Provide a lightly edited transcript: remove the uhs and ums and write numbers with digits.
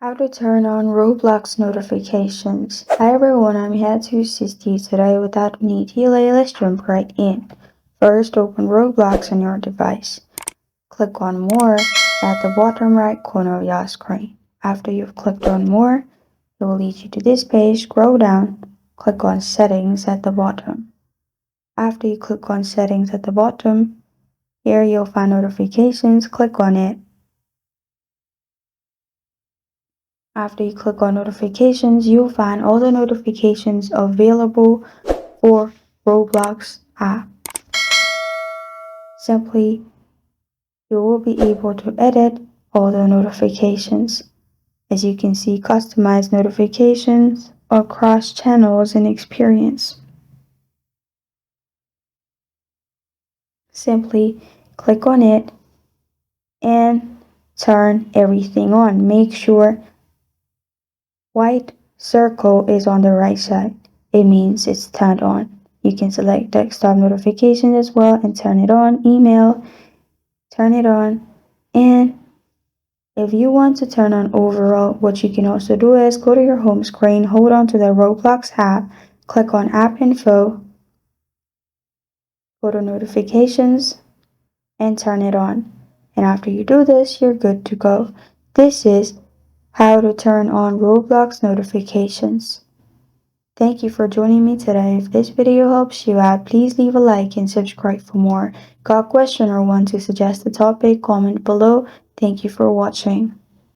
How to turn on Roblox notifications. Hi everyone, I'm here to assist you today. Without any delay, let's jump right in. First, open Roblox on your device. Click on More at the bottom right corner of your screen. After you've clicked on More, it will lead you to this page. Scroll down, click on Settings at the bottom. After you click on Settings at the bottom, here you'll find Notifications. Click on it. After you click on notifications, you'll find all the notifications available for Roblox app. Simply, you will be able to edit all the notifications. As you can see, customize notifications across channels and experience. Simply click on it and turn everything on. Make sure white circle is on the right side. It means it's turned on. You can select desktop notifications as well and turn it on. Email, turn it on. And if you want to turn on overall, what you can also do is go to your home screen, hold on to the Roblox app, click on app info, go to notifications, and turn it on. And after you do this, you're good to go. This is how to turn on Roblox notifications. Thank you for joining me today. If this video helps you out, please leave a like and subscribe for more. Got a question or want to suggest a topic? Comment below. Thank you for watching.